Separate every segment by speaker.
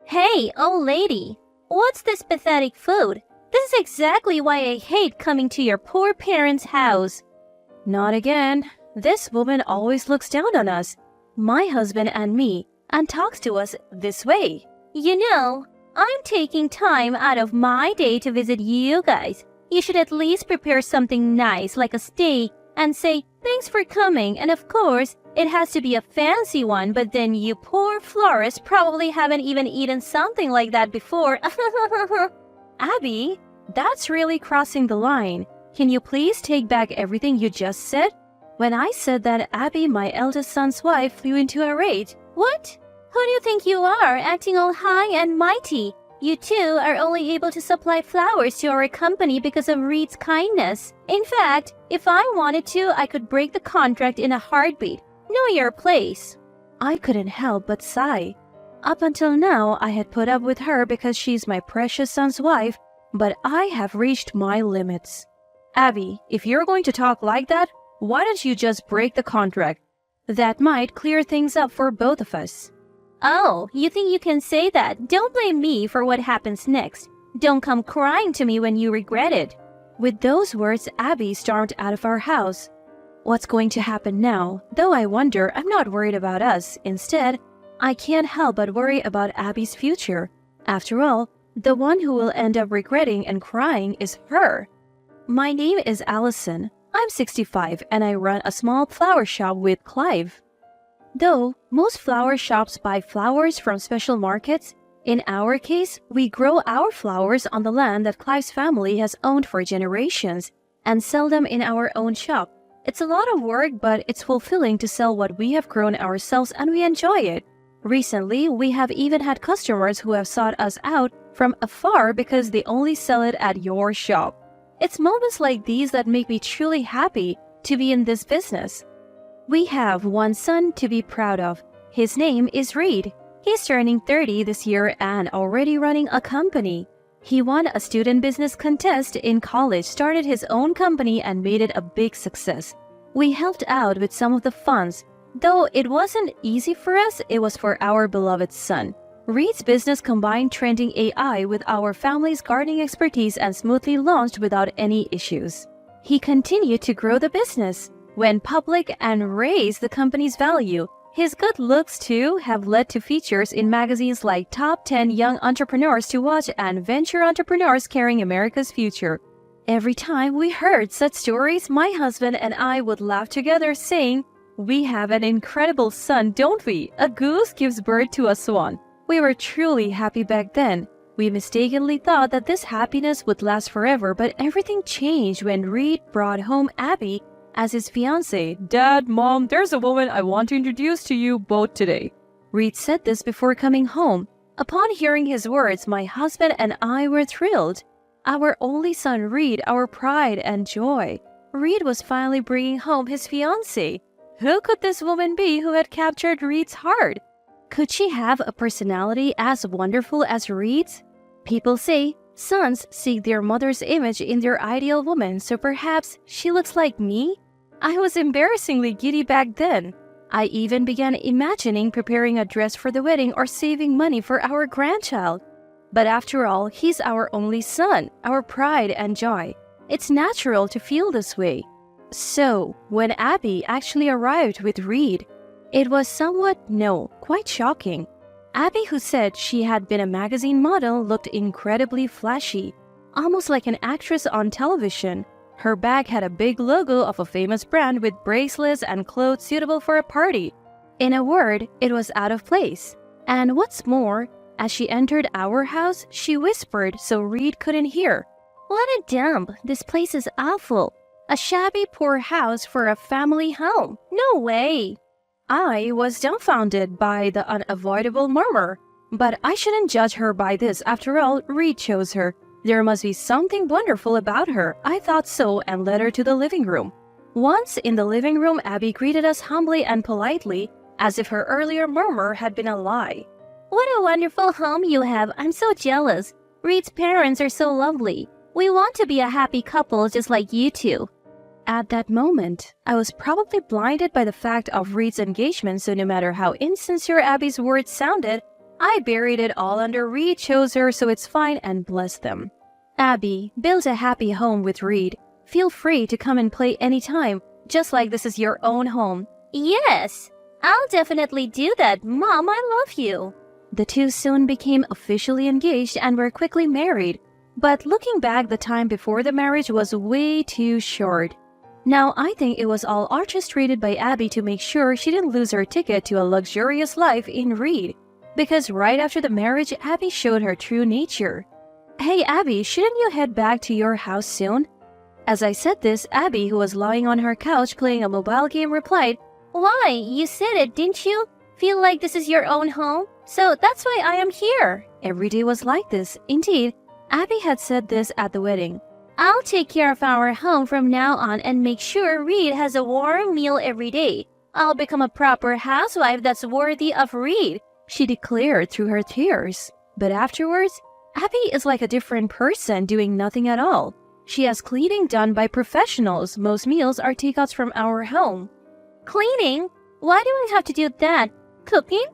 Speaker 1: Hey, old lady, what's this pathetic food? This is exactly why I hate coming to your poor parents' house.
Speaker 2: Not again. This woman always looks down on us, my husband and me, and talks to us this way.
Speaker 1: You know, I'm taking time out of my day to visit you guys. You should at least prepare something nice like a steak and say, thanks for coming, and of course, it has to be a fancy one, but then you poor florists probably haven't even eaten something like that before.
Speaker 2: Abby, that's really crossing the line. Can you please take back everything you just said? When I said that, Abby, my eldest son's wife, flew into a rage.
Speaker 1: What? Who do you think you are, acting all high and mighty? You two are only able to supply flowers to our company because of Reed's kindness. In fact, if I wanted to, I could break the contract in a heartbeat. Know your place.
Speaker 2: I couldn't help but sigh. Up until now, I had put up with her because she's my precious son's wife, but I have reached my limits. Abby, if you're going to talk like that, why don't you just break the contract? That might clear things up for both of us.
Speaker 1: Oh, you think you can say that? Don't blame me for what happens next. Don't come crying to me when you regret it.
Speaker 2: With those words, Abby stormed out of our house. What's going to happen now? Though I wonder, I'm not worried about us. Instead, I can't help but worry about Abby's future. After all, the one who will end up regretting and crying is her. My name is Allison. I'm 65 and I run a small flower shop with Clive. Though most flower shops buy flowers from special markets, in our case, we grow our flowers on the land that Clive's family has owned for generations and sell them in our own shop. It's a lot of work, but it's fulfilling to sell what we have grown ourselves and we enjoy it. Recently, we have even had customers who have sought us out from afar because they only sell it at your shop. It's moments like these that make me truly happy to be in this business. We have one son to be proud of. His name is Reed. He's turning 30 this year and already running a company. He won a student business contest in college, started his own company, and made it a big success. We helped out with some of the funds. Though it wasn't easy for us, it was for our beloved son. Reed's business combined trending AI with our family's gardening expertise and smoothly launched without any issues. He continued to grow the business, went public, and raised the company's value. His good looks, too, have led to features in magazines like Top 10 Young Entrepreneurs to Watch and Venture Entrepreneurs Carrying America's Future. Every time we heard such stories, my husband and I would laugh together, saying, "We have an incredible son, don't we? A goose gives birth to a swan." We were truly happy back then. We mistakenly thought that this happiness would last forever, but everything changed when Reed brought home Abby as his fiancée. "Dad, Mom, there's a woman I want to introduce to you both today." Reed said this before coming home. Upon hearing his words, my husband and I were thrilled. Our only son, Reed, our pride and joy. Reed was finally bringing home his fiancée. Who could this woman be who had captured Reed's heart? Could she have a personality as wonderful as Reed's? People say sons seek their mother's image in their ideal woman, so perhaps she looks like me? I was embarrassingly giddy back then. I even began imagining preparing a dress for the wedding or saving money for our grandchild. But after all, he's our only son, our pride and joy. It's natural to feel this way. So, when Abby actually arrived with Reed, it was quite shocking. Abby, who said she had been a magazine model, looked incredibly flashy, almost like an actress on television. Her bag had a big logo of a famous brand with bracelets and clothes suitable for a party. In a word, it was out of place. And what's more, as she entered our house, she whispered so Reed couldn't hear,
Speaker 1: "What a dump! This place is awful. A shabby, poor house for a family home. No way!"
Speaker 2: I was dumbfounded by the unavoidable murmur. But I shouldn't judge her by this. After all, Reed chose her. There must be something wonderful about her. I thought so and led her to the living room. Once in the living room, Abby greeted us humbly and politely, as if her earlier murmur had been a lie.
Speaker 1: "What a wonderful home you have. I'm so jealous. Reed's parents are so lovely. We want to be a happy couple just like you two."
Speaker 2: At that moment, I was probably blinded by the fact of Reed's engagement, so no matter how insincere Abby's words sounded, I buried it all under Reed chose her, so it's fine, and bless them. Abby, build a happy home with Reed. Feel free to come and play anytime, just like this is your own home.
Speaker 1: Yes, I'll definitely do that. Mom, I love you.
Speaker 2: The two soon became officially engaged and were quickly married. But looking back, the time before the marriage was way too short. Now, I think it was all orchestrated by Abby to make sure she didn't lose her ticket to a luxurious life in Reed. Because right after the marriage, Abby showed her true nature. Hey, Abby, shouldn't you head back to your house soon? As I said this, Abby, who was lying on her couch playing a mobile game, replied,
Speaker 1: Why, you said it, didn't you? Feel like this is your own home? So that's why I am here.
Speaker 2: Every day was like this. Indeed, Abby had said this at the wedding.
Speaker 1: I'll take care of our home from now on and make sure Reed has a warm meal every day. I'll become a proper housewife that's worthy of Reed,
Speaker 2: she declared through her tears. But afterwards, Abby is like a different person doing nothing at all. She has cleaning done by professionals. Most meals are takeouts from our home.
Speaker 1: Cleaning? Why do I have to do that? Cooking?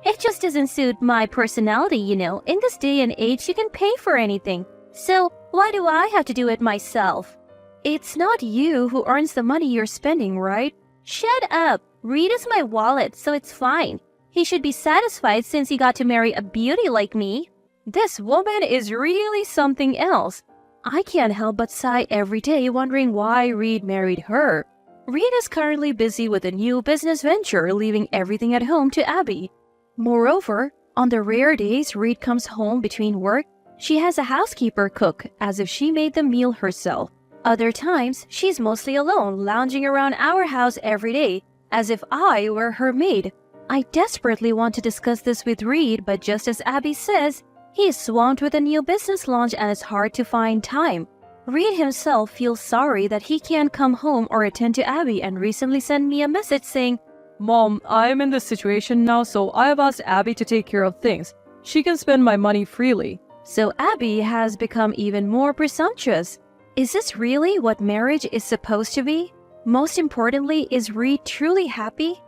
Speaker 1: It just doesn't suit my personality, you know. In this day and age, you can pay for anything. So, why do I have to do it myself?
Speaker 2: It's not you who earns the money you're spending, right?
Speaker 1: Shut up. Reed is my wallet, so it's fine. He should be satisfied since he got to marry a beauty like me.
Speaker 2: This woman is really something else. I can't help but sigh every day wondering why Reed married her. Reed is currently busy with a new business venture, leaving everything at home to Abby. Moreover, on the rare days Reed comes home between work, she has a housekeeper cook as if she made the meal herself. Other times, she's mostly alone, lounging around our house every day, as if I were her maid. I desperately want to discuss this with Reed, but just as Abby says, he is swamped with a new business launch and it's hard to find time. Reed himself feels sorry that he can't come home or attend to Abby and recently sent me a message saying, Mom, I'm in this situation now, so I've asked Abby to take care of things. She can spend my money freely. So Abby has become even more presumptuous. Is this really what marriage is supposed to be? Most importantly, is Reed truly happy?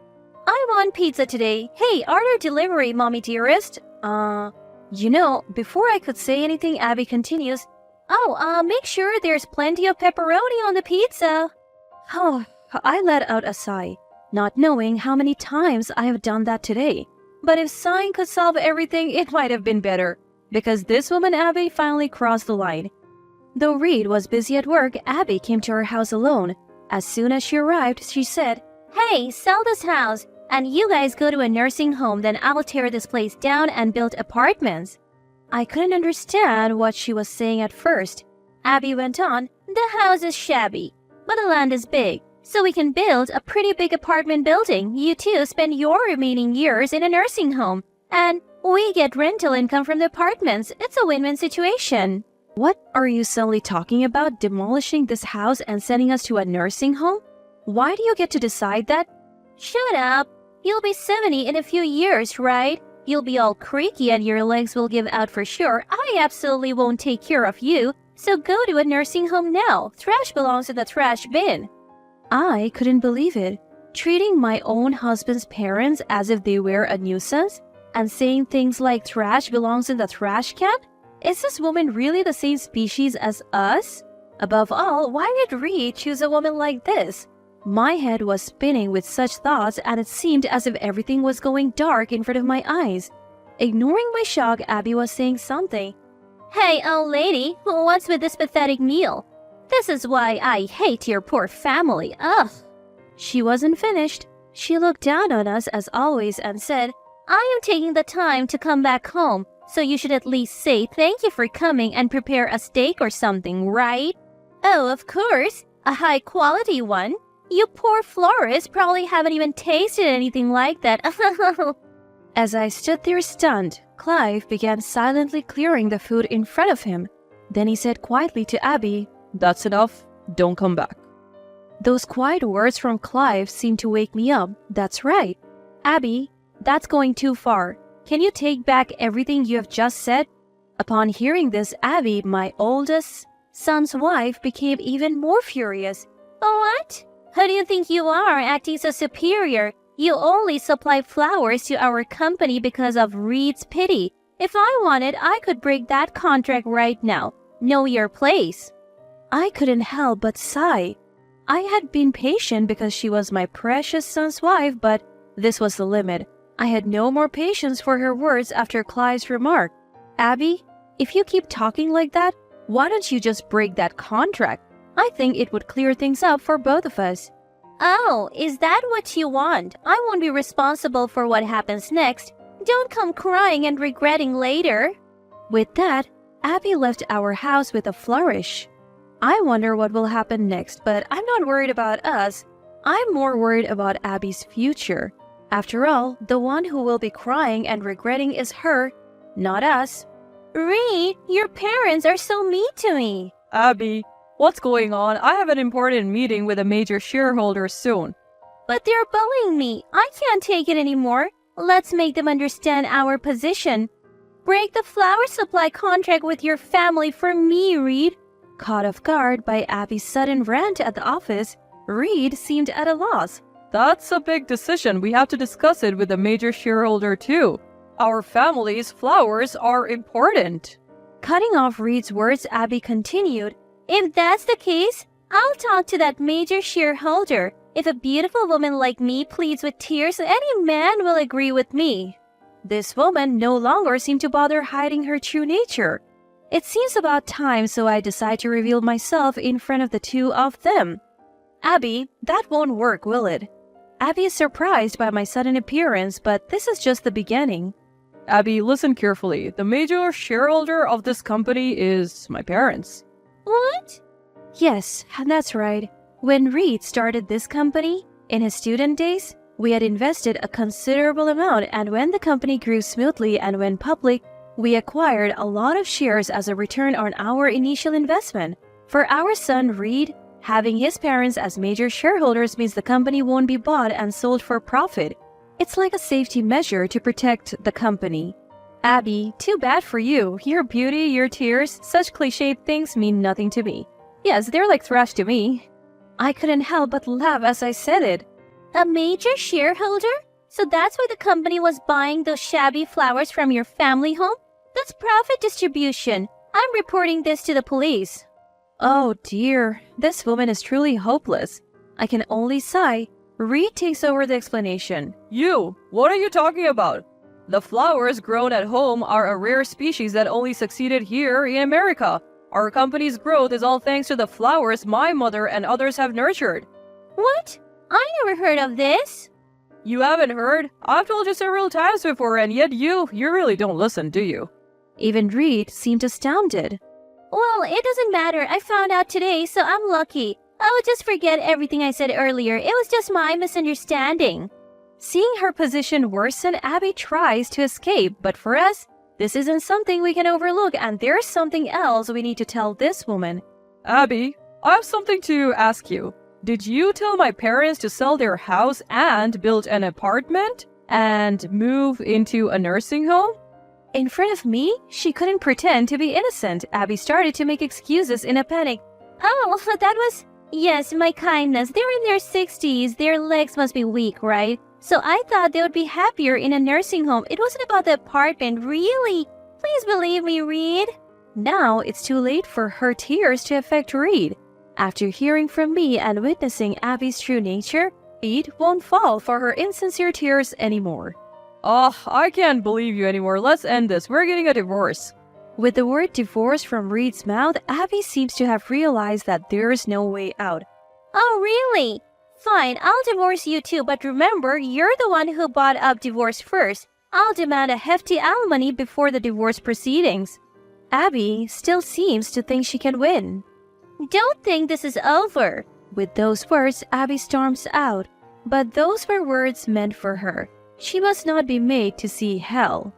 Speaker 1: I want pizza today. Hey, order delivery, mommy dearest.
Speaker 2: You know, before I could say anything, Abby continues,
Speaker 1: Make sure there's plenty of pepperoni on the pizza.
Speaker 2: Oh, I let out a sigh, not knowing how many times I have done that today. But if sighing could solve everything, it might have been better. Because this woman, Abby, finally crossed the line. Though Reed was busy at work, Abby came to her house alone. As soon as she arrived, she said,
Speaker 1: Hey, sell this house, and you guys go to a nursing home, then I'll tear this place down and build apartments.
Speaker 2: I couldn't understand what she was saying at first.
Speaker 1: Abby went on, The house is shabby, but the land is big, so we can build a pretty big apartment building. You two spend your remaining years in a nursing home, and we get rental income from the apartments. It's a win-win situation.
Speaker 2: What are you suddenly talking about, demolishing this house and sending us to a nursing home? Why do you get to decide that?
Speaker 1: Shut up. You'll be 70 in a few years, right? You'll be all creaky and your legs will give out for sure. I absolutely won't take care of you. So go to a nursing home now. Trash belongs in the trash bin.
Speaker 2: I couldn't believe it. Treating my own husband's parents as if they were a nuisance and saying things like trash belongs in the trash can? Is this woman really the same species as us? Above all, why did Reed choose a woman like this? My head was spinning with such thoughts and it seemed as if everything was going dark in front of my eyes. Ignoring my shock, Abby was saying something.
Speaker 1: Hey, old lady, what's with this pathetic meal? This is why I hate your poor family. Ugh.
Speaker 2: She wasn't finished. She looked down on us as always and said,
Speaker 1: I am taking the time to come back home, so you should at least say thank you for coming and prepare a steak or something, right? Oh, of course, a high-quality one. You poor florists probably haven't even tasted anything like that.
Speaker 2: As I stood there stunned, Clive began silently clearing the food in front of him. Then he said quietly to Abby, That's enough. Don't come back. Those quiet words from Clive seemed to wake me up. That's right. Abby, that's going too far. Can you take back everything you have just said? Upon hearing this, Abby, my oldest son's wife, became even more furious.
Speaker 1: What? Who do you think you are, acting so superior? You only supply flowers to our company because of Reed's pity. If I wanted, I could break that contract right now. Know your place."
Speaker 2: I couldn't help but sigh. I had been patient because she was my precious son's wife, but this was the limit. I had no more patience for her words after Clive's remark. "Abby, if you keep talking like that, why don't you just break that contract? I think it would clear things up for both of us."
Speaker 1: "Oh, is that what you want? I won't be responsible for what happens next. Don't come crying and regretting later."
Speaker 2: With that, Abby left our house with a flourish. I wonder what will happen next, but I'm not worried about us. I'm more worried about Abby's future. After all, the one who will be crying and regretting is her, not us.
Speaker 1: "Reed, your parents are so mean to me."
Speaker 3: Abby, what's going on? I have an important meeting with a major shareholder soon.
Speaker 1: "But they're bullying me. I can't take it anymore. Let's make them understand our position. Break the flower supply contract with your family for me, Reed."
Speaker 2: Caught off guard by Abby's sudden rant at the office, Reed seemed at a loss.
Speaker 3: That's a big decision. We have to discuss it with the major shareholder too. Our family's flowers are important.
Speaker 2: Cutting off Reed's words, Abby continued,
Speaker 1: "If that's the case, I'll talk to that major shareholder. If a beautiful woman like me pleads with tears, any man will agree with me."
Speaker 2: This woman no longer seemed to bother hiding her true nature. It seems about time, so I decide to reveal myself in front of the two of them. "Abby, that won't work, will it?" Abby is surprised by my sudden appearance, but this is just the beginning.
Speaker 3: Abby, listen carefully. The major shareholder of this company is my parents.
Speaker 1: "What?"
Speaker 2: Yes, that's right. When Reed started this company, in his student days, we had invested a considerable amount, and when the company grew smoothly and went public, we acquired a lot of shares as a return on our initial investment. For our son Reed, having his parents as major shareholders means the company won't be bought and sold for profit. It's like a safety measure to protect the company. Abby, too bad for you. Your beauty, your tears, such cliched things mean nothing to me. Yes, they're like trash to me. I couldn't help but laugh as I said it.
Speaker 1: "A major shareholder? So that's why the company was buying those shabby flowers from your family home? That's profit distribution. I'm reporting this to the police."
Speaker 2: Oh dear, this woman is truly hopeless. I can only sigh. Reed takes over the explanation.
Speaker 3: You, what are you talking about? The flowers grown at home are a rare species that only succeeded here in America. Our company's growth is all thanks to the flowers my mother and others have nurtured.
Speaker 1: "What? I never heard of this."
Speaker 3: You haven't heard? I've told you several times before, and yet you really don't listen, do you?
Speaker 2: Even Reed seemed astounded.
Speaker 1: "Well, it doesn't matter. I found out today, so I'm lucky. I would just forget everything I said earlier. It was just my misunderstanding."
Speaker 2: Seeing her position worsen, Abby tries to escape, but for us, this isn't something we can overlook, and there's something else we need to tell this woman.
Speaker 3: Abby, I have something to ask you. Did you tell my parents to sell their house and build an apartment and move into a nursing home?
Speaker 2: In front of me, she couldn't pretend to be innocent. Abby started to make excuses in a panic.
Speaker 1: "Oh, that was... Yes, my kindness. They're in their 60s. Their legs must be weak, right? So I thought they would be happier in a nursing home. It wasn't about the apartment, really. Please believe me, Reed."
Speaker 2: Now it's too late for her tears to affect Reed. After hearing from me and witnessing Abby's true nature, Reed won't fall for her insincere tears anymore.
Speaker 3: Oh, I can't believe you anymore. Let's end this. We're getting a divorce.
Speaker 2: With the word divorce from Reed's mouth, Abby seems to have realized that there's no way out.
Speaker 1: "Oh, really? Fine, I'll divorce you too, but remember, you're the one who brought up divorce first. I'll demand a hefty alimony before the divorce proceedings."
Speaker 2: Abby still seems to think she can win.
Speaker 1: "Don't think this is over."
Speaker 2: With those words, Abby storms out. But those were words meant for her. She must not be made to see hell.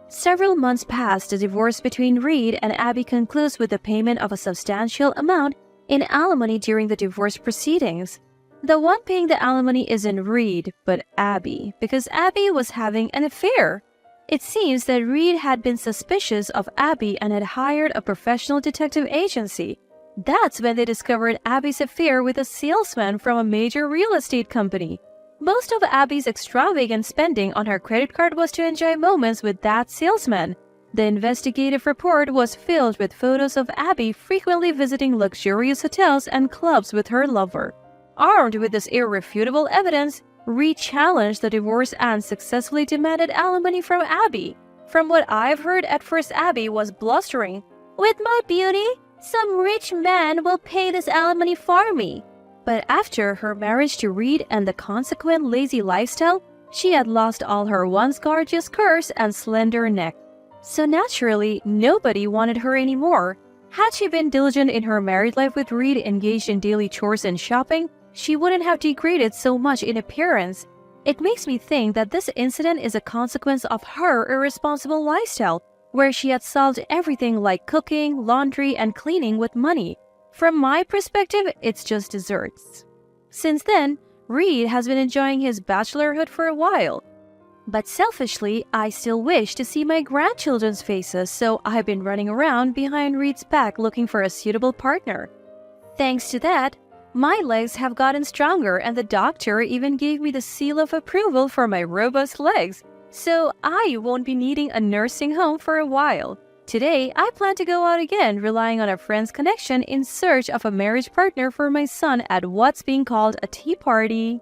Speaker 2: Several months pass. The divorce between Reed and Abby concludes with the payment of a substantial amount in alimony during the divorce proceedings. The one paying the alimony isn't Reed, but Abby, because Abby was having an affair. It seems that Reed had been suspicious of Abby and had hired a professional detective agency. That's when they discovered Abby's affair with a salesman from a major real estate company. Most of Abby's extravagant spending on her credit card was to enjoy moments with that salesman. The investigative report was filled with photos of Abby frequently visiting luxurious hotels and clubs with her lover. Armed with this irrefutable evidence, Reed challenged the divorce and successfully demanded alimony from Abby. From what I've heard, at first Abby was blustering.
Speaker 1: With my beauty, some rich man will pay this alimony for me.
Speaker 2: But after her marriage to Reed and the consequent lazy lifestyle, she had lost all her once gorgeous curves and slender neck. So naturally, nobody wanted her anymore. Had she been diligent in her married life with Reed, engaged in daily chores and shopping, she wouldn't have degraded so much in appearance. It makes me think that this incident is a consequence of her irresponsible lifestyle, where she had solved everything like cooking, laundry, and cleaning with money. From my perspective, it's just desserts. Since then, Reed has been enjoying his bachelorhood for a while. But selfishly, I still wish to see my grandchildren's faces, so I've been running around behind Reed's back looking for a suitable partner. Thanks to that, my legs have gotten stronger and the doctor even gave me the seal of approval for my robust legs, so I won't be needing a nursing home for a while. Today, I plan to go out again, relying on a friend's connection in search of a marriage partner for my son at what's being called a tea party.